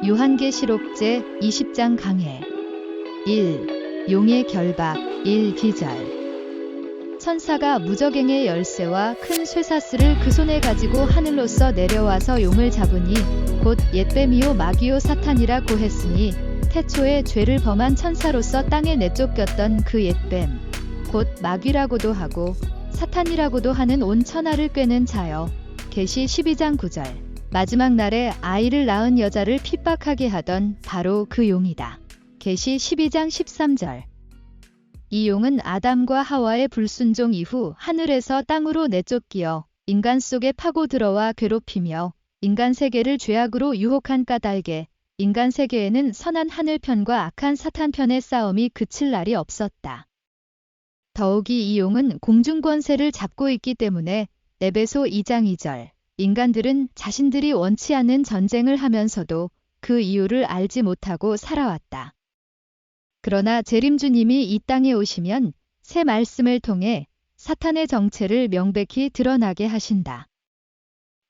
요한계시록 제 20장 강해 1. 용의 결박 1. 기절 천사가 무저갱의 열쇠와 큰 쇠사슬을 그 손에 가지고 하늘로서 내려와서 용을 잡으니 곧 옛뱀이요 마귀요 사탄이라 고했으니 태초에 죄를 범한 천사로서 땅에 내쫓겼던 그 옛뱀 곧 마귀라고도 하고 사탄이라고도 하는 온 천하를 꿰는 자여. 계시 12장 9절 마지막 날에 아이를 낳은 여자를 핍박하게 하던 바로 그 용이다. 계시 12장 13절 이 용은 아담과 하와의 불순종 이후 하늘에서 땅으로 내쫓기어 인간 속에 파고 들어와 괴롭히며 인간 세계를 죄악으로 유혹한 까닭에 인간 세계에는 선한 하늘편과 악한 사탄편의 싸움이 그칠 날이 없었다. 더욱이 이 용은 공중 권세를 잡고 있기 때문에 에베소 2장 2절 인간들은 자신들이 원치 않는 전쟁을 하면서도 그 이유를 알지 못하고 살아왔다. 그러나 재림주님이 이 땅에 오시면 새 말씀을 통해 사탄의 정체를 명백히 드러나게 하신다.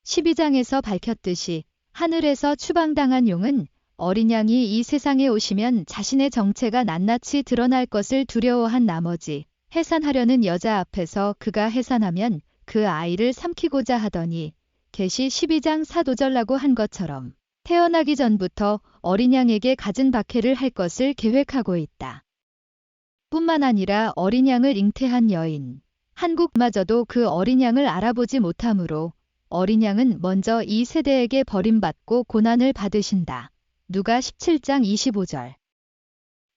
12장에서 밝혔듯이 하늘에서 추방당한 용은 어린 양이 이 세상에 오시면 자신의 정체가 낱낱이 드러날 것을 두려워한 나머지 해산하려는 여자 앞에서 그가 해산하면 그 아이를 삼키고자 하더니 계시 12장 4도절라고 한 것처럼 태어나기 전부터 어린 양에게 갖은 박해를 할 것을 계획하고 있다. 뿐만 아니라 어린 양을 잉태한 여인, 한국마저도 그 어린 양을 알아보지 못하므로 어린 양은 먼저 이 세대에게 버림받고 고난을 받으신다. 누가 17장 25절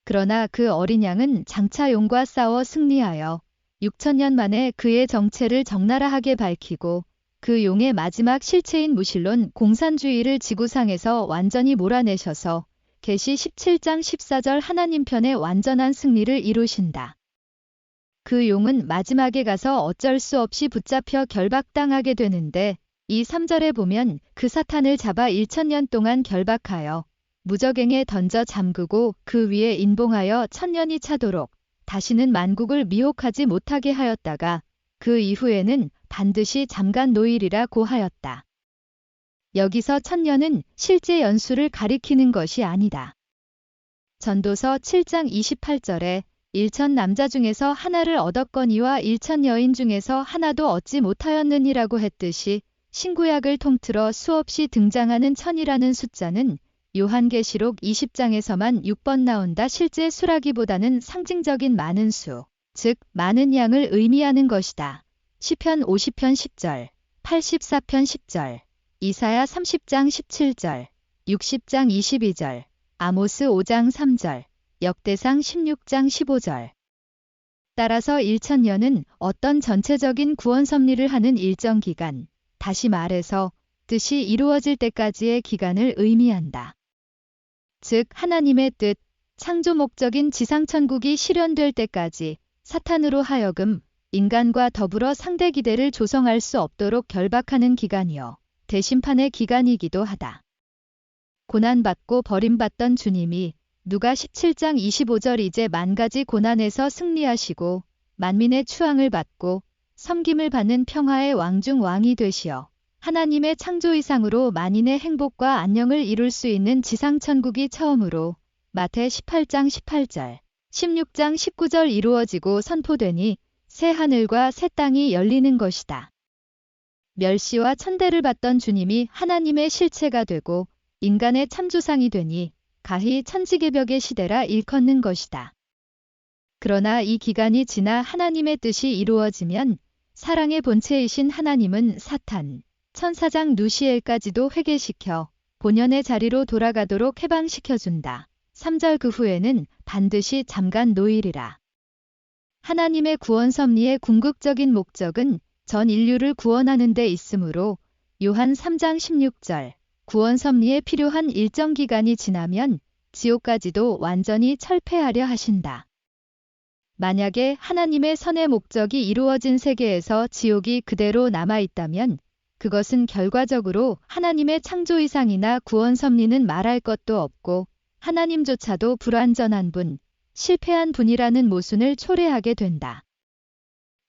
그러나 그 어린 양은 장차 용과 싸워 승리하여 6천년 만에 그의 정체를 적나라하게 밝히고 그 용의 마지막 실체인 무실론 공산주의를 지구상에서 완전히 몰아내셔서 계시 17장 14절 하나님 편의 완전한 승리를 이루신다. 그 용은 마지막에 가서 어쩔 수 없이 붙잡혀 결박당하게 되는데 이 3절에 보면 그 사탄을 잡아 1000년 동안 결박하여 무저갱에 던져 잠그고 그 위에 인봉하여 1000년이 차도록 다시는 만국을 미혹하지 못하게 하였다가 그 이후에는 반드시 잠깐 노일이라 고하였다. 여기서 1000년은 실제 연수를 가리키는 것이 아니다. 전도서 7장 28절에 1000 남자 중에서 하나를 얻었거니와 1000 여인 중에서 하나도 얻지 못하였느니라고 했듯이 신구약을 통틀어 수없이 등장하는 1000이라는 숫자는 요한계시록 20장에서만 6번 나온다. 실제 수라기보다는 상징적인 많은 수, 즉 많은 양을 의미하는 것이다. 시편 50편 10절, 84편 10절, 이사야 30장 17절, 60장 22절, 아모스 5장 3절, 역대상 16장 15절. 따라서 1000년은 어떤 전체적인 구원 섭리를 하는 일정 기간, 다시 말해서 뜻이 이루어질 때까지의 기간을 의미한다. 즉 하나님의 뜻, 창조 목적인 지상천국이 실현될 때까지 사탄으로 하여금 인간과 더불어 상대 기대를 조성할 수 없도록 결박하는 기간이요. 대심판의 기간이기도 하다. 고난받고 버림받던 주님이 누가 17장 25절 이제 만가지 고난에서 승리하시고 만민의 추앙을 받고 섬김을 받는 평화의 왕중 왕이 되시어 하나님의 창조 이상으로 만인의 행복과 안녕을 이룰 수 있는 지상천국이 처음으로 마태 18장 18절, 16장 19절 이루어지고 선포되니 새 하늘과 새 땅이 열리는 것이다. 멸시와 천대를 받던 주님이 하나님의 실체가 되고 인간의 참조상이 되니 가히 천지개벽의 시대라 일컫는 것이다. 그러나 이 기간이 지나 하나님의 뜻이 이루어지면 사랑의 본체이신 하나님은 사탄, 천사장 누시엘까지도 회개시켜 본연의 자리로 돌아가도록 해방시켜준다. 3절 그 후에는 반드시 잠깐 노일이라. 하나님의 구원 섭리의 궁극적인 목적은 전 인류를 구원하는 데 있으므로 요한 3장 16절 구원 섭리에 필요한 일정 기간이 지나면 지옥까지도 완전히 철폐하려 하신다. 만약에 하나님의 선의 목적이 이루어진 세계에서 지옥이 그대로 남아있다면 그것은 결과적으로 하나님의 창조 이상이나 구원 섭리는 말할 것도 없고 하나님조차도 불완전한 분, 실패한 분이라는 모순을 초래하게 된다.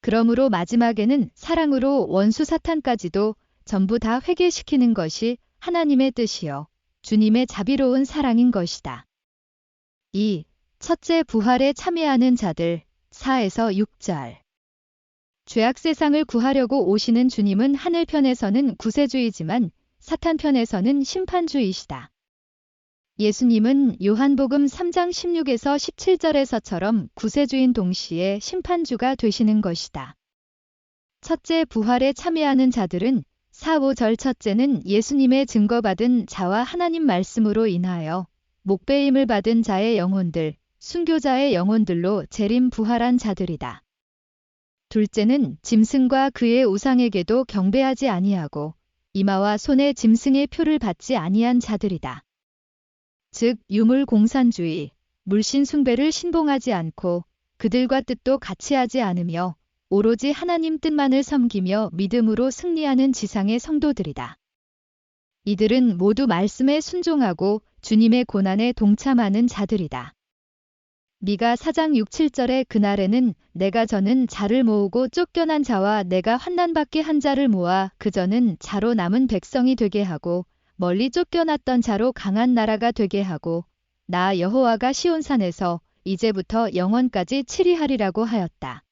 그러므로 마지막에는 사랑으로 원수 사탄까지도 전부 다 회개시키는 것이 하나님의 뜻이요. 주님의 자비로운 사랑인 것이다. 2. 첫째 부활에 참여하는 자들 4에서 6절. 죄악 세상을 구하려고 오시는 주님은 하늘편에서는 구세주이지만 사탄편에서는 심판주이시다. 예수님은 요한복음 3장 16에서 17절에서처럼 구세주인 동시에 심판주가 되시는 것이다. 첫째 부활에 참여하는 자들은 4, 5절. 첫째는 예수님의 증거받은 자와 하나님 말씀으로 인하여 목배임을 받은 자의 영혼들, 순교자의 영혼들로 재림 부활한 자들이다. 둘째는 짐승과 그의 우상에게도 경배하지 아니하고 이마와 손에 짐승의 표를 받지 아니한 자들이다. 즉 유물공산주의, 물신 숭배를 신봉하지 않고 그들과 뜻도 같이 하지 않으며 오로지 하나님 뜻만을 섬기며 믿음으로 승리하는 지상의 성도들이다. 이들은 모두 말씀에 순종하고 주님의 고난에 동참하는 자들이다. 미가 4장 6, 7절에 그날에는 내가 저는 자를 모으고 쫓겨난 자와 내가 환난받게 한 자를 모아 그저는 자로 남은 백성이 되게 하고 멀리 쫓겨났던 자로 강한 나라가 되게 하고 나 여호와가 시온산에서 이제부터 영원까지 치리하리라고 하였다.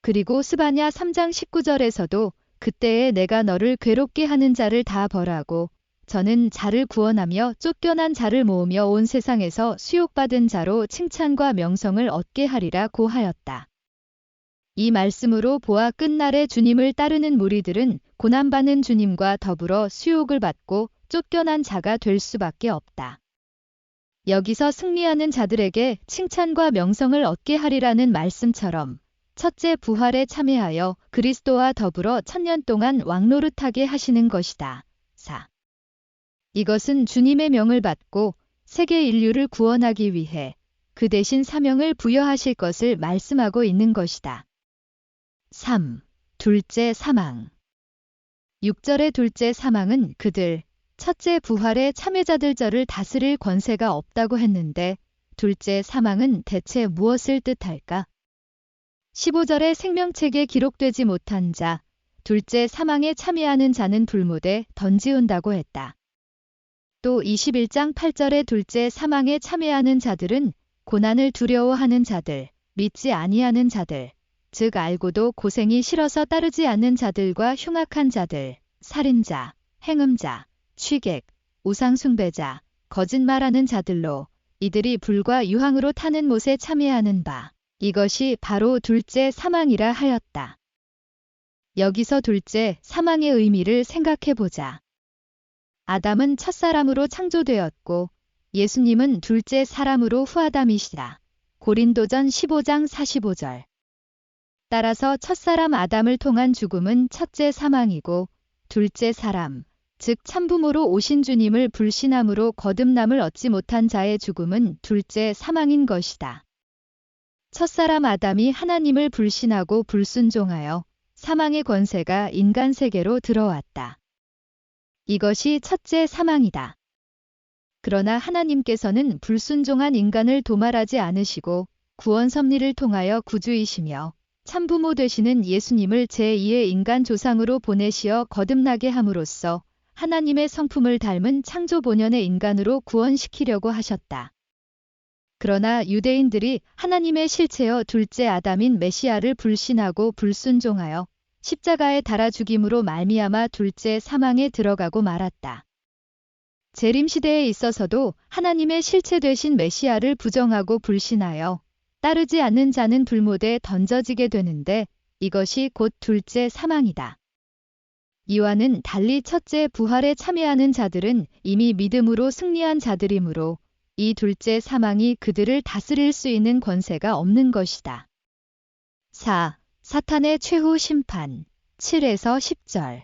그리고 스바냐 3장 19절에서도 그때에 내가 너를 괴롭게 하는 자를 다 벌하고 저는 자를 구원하며 쫓겨난 자를 모으며 온 세상에서 수욕받은 자로 칭찬과 명성을 얻게 하리라고 하였다. 이 말씀으로 보아 끝날에 주님을 따르는 무리들은 고난받는 주님과 더불어 수욕을 받고 쫓겨난 자가 될 수밖에 없다. 여기서 승리하는 자들에게 칭찬과 명성을 얻게 하리라는 말씀처럼 첫째 부활에 참여하여 그리스도와 더불어 1000년 동안 왕노릇하게 하시는 것이다. 4. 이것은 주님의 명을 받고 세계 인류를 구원하기 위해 그 대신 사명을 부여하실 것을 말씀하고 있는 것이다. 3. 둘째 사망. 6절의 둘째 사망은 그들, 첫째 부활의 참여자들저를 다스릴 권세가 없다고 했는데 둘째 사망은 대체 무엇을 뜻할까? 15절의 생명책에 기록되지 못한 자, 둘째 사망에 참여하는 자는 불못에 던지운다고 했다. 또 21장 8절의 둘째 사망에 참여하는 자들은 고난을 두려워하는 자들, 믿지 아니하는 자들, 즉 알고도 고생이 싫어서 따르지 않는 자들과 흉악한 자들, 살인자, 행음자, 취객, 우상숭배자, 거짓말하는 자들로 이들이 불과 유황으로 타는 못에 참여하는 바, 이것이 바로 둘째 사망이라 하였다. 여기서 둘째 사망의 의미를 생각해보자. 아담은 첫사람으로 창조되었고 예수님은 둘째 사람으로 후아담이시다. 고린도전 15장 45절. 따라서 첫사람 아담을 통한 죽음은 첫째 사망이고 둘째 사람, 즉 참부모로 오신 주님을 불신함으로 거듭남을 얻지 못한 자의 죽음은 둘째 사망인 것이다. 첫사람 아담이 하나님을 불신하고 불순종하여 사망의 권세가 인간 세계로 들어왔다. 이것이 첫째 사망이다. 그러나 하나님께서는 불순종한 인간을 도말하지 않으시고 구원 섭리를 통하여 구주이시며 참부모 되시는 예수님을 제2의 인간 조상으로 보내시어 거듭나게 함으로써 하나님의 성품을 닮은 창조 본연의 인간으로 구원시키려고 하셨다. 그러나 유대인들이 하나님의 실체여 둘째 아담인 메시아를 불신하고 불순종하여 십자가에 달아 죽임으로 말미암아 둘째 사망에 들어가고 말았다. 재림시대에 있어서도 하나님의 실체 되신 메시아를 부정하고 불신하여 따르지 않는 자는 불못에 던져지게 되는데 이것이 곧 둘째 사망이다. 이와는 달리 첫째 부활에 참여하는 자들은 이미 믿음으로 승리한 자들이므로 이 둘째 사망이 그들을 다스릴 수 있는 권세가 없는 것이다. 4. 사탄의 최후 심판 7에서 10절.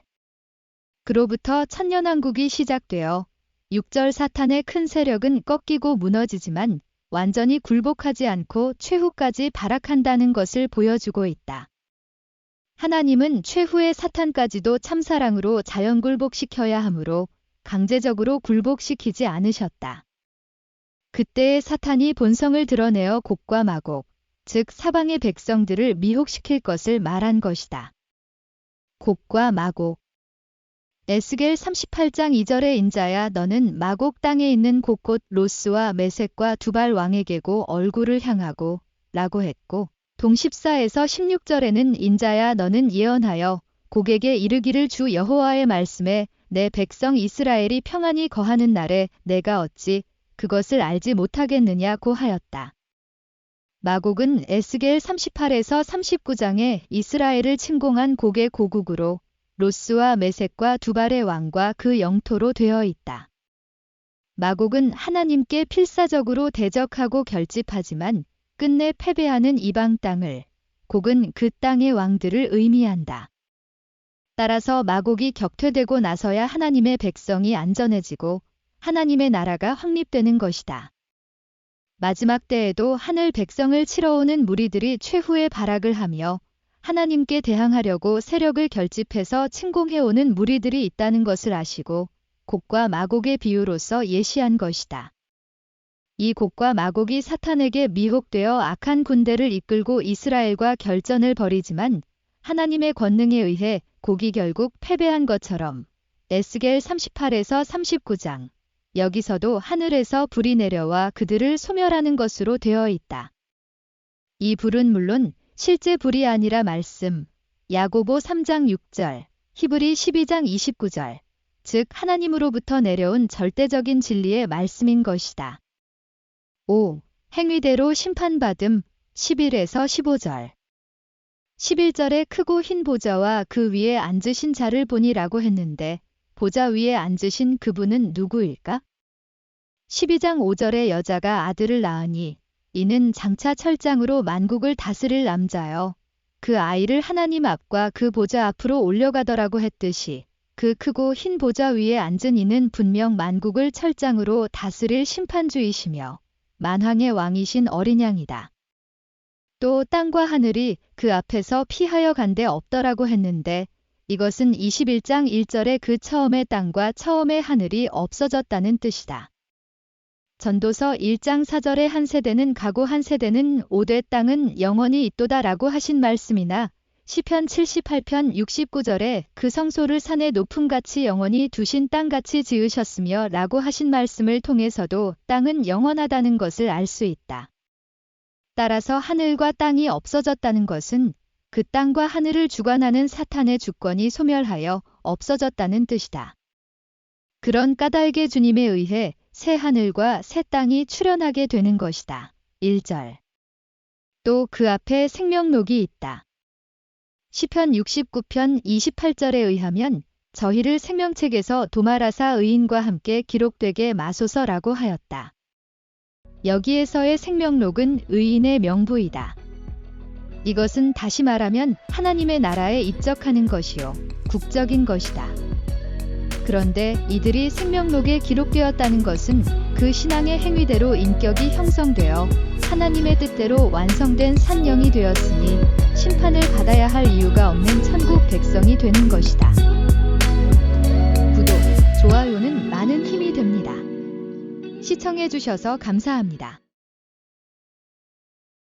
그로부터 천년왕국이 시작되어 6절 사탄의 큰 세력은 꺾이고 무너지지만 완전히 굴복하지 않고 최후까지 발악한다는 것을 보여주고 있다. 하나님은 최후의 사탄까지도 참사랑으로 자연 굴복시켜야 하므로 강제적으로 굴복시키지 않으셨다. 그때의 사탄이 본성을 드러내어 곡과 마곡, 즉 사방의 백성들을 미혹시킬 것을 말한 것이다. 곡과 마곡. 에스겔 38장 2절의 인자야 너는 마곡 땅에 있는 곳곳 로스와 메섹과 두발 왕에게고 얼굴을 향하고 라고 했고 동 14에서 16절에는 인자야 너는 예언하여 곡에게 이르기를 주 여호와의 말씀에 내 백성 이스라엘이 평안히 거하는 날에 내가 어찌 그것을 알지 못하겠느냐고 하였다. 마곡은 에스겔 38에서 39장에 이스라엘을 침공한 곡의 고국으로 로스와 메섹과 두발의 왕과 그 영토로 되어 있다. 마곡은 하나님께 필사적으로 대적하고 결집하지만 끝내 패배하는 이방 땅을, 곡은 그 땅의 왕들을 의미한다. 따라서 마곡이 격퇴되고 나서야 하나님의 백성이 안전해지고 하나님의 나라가 확립되는 것이다. 마지막 때에도 하늘 백성을 치러오는 무리들이 최후의 발악을 하며 하나님께 대항하려고 세력을 결집해서 침공해오는 무리들이 있다는 것을 아시고 곡과 마곡의 비유로서 예시한 것이다. 이 곡과 마곡이 사탄에게 미혹되어 악한 군대를 이끌고 이스라엘과 결전을 벌이지만 하나님의 권능에 의해 곡이 결국 패배한 것처럼 에스겔 38에서 39장 여기서도 하늘에서 불이 내려와 그들을 소멸하는 것으로 되어 있다. 이 불은 물론 실제 불이 아니라 말씀, 야고보 3장 6절, 히브리 12장 29절, 즉 하나님으로부터 내려온 절대적인 진리의 말씀인 것이다. 5. 행위대로 심판받음 11에서 15절 11절에 크고 흰 보좌와 그 위에 앉으신 자를 보니라고 했는데 보좌 위에 앉으신 그분은 누구일까? 12장 5절에 여자가 아들을 낳으니 이는 장차 철장으로 만국을 다스릴 남자여 그 아이를 하나님 앞과 그 보좌 앞으로 올려가더라고 했듯이 그 크고 흰 보좌 위에 앉은 이는 분명 만국을 철장으로 다스릴 심판주이시며 만왕의 왕이신 어린 양이다. 또 땅과 하늘이 그 앞에서 피하여 간데 없더라고 했는데 이것은 21장 1절에 그 처음의 땅과 처음의 하늘이 없어졌다는 뜻이다. 전도서 1장 4절에 한 세대는 가고 한 세대는 오되 땅은 영원히 있도다라고 하신 말씀이나 시편 78편 69절에 그 성소를 산의 높음같이 영원히 두신 땅같이 지으셨으며 라고 하신 말씀을 통해서도 땅은 영원하다는 것을 알 수 있다. 따라서 하늘과 땅이 없어졌다는 것은 그 땅과 하늘을 주관하는 사탄의 주권이 소멸하여 없어졌다는 뜻이다. 그런 까닭의 주님에 의해 새 하늘과 새 땅이 출현하게 되는 것이다. 1절. 또 그 앞에 생명록이 있다. 시편 69편 28절에 의하면 저희를 생명책에서 도말하사 의인과 함께 기록되게 마소서라고 하였다. 여기에서의 생명록은 의인의 명부이다. 이것은 다시 말하면 하나님의 나라에 입적하는 것이요 국적인 것이다. 그런데 이들이 생명록에 기록되었다는 것은 그 신앙의 행위대로 인격이 형성되어 하나님의 뜻대로 완성된 산영이 되었으니 심판을 받아야 할 이유가 없는 천국 백성이 되는 것이다. 구독, 좋아요는 많은 힘이 됩니다. 시청해주셔서 감사합니다.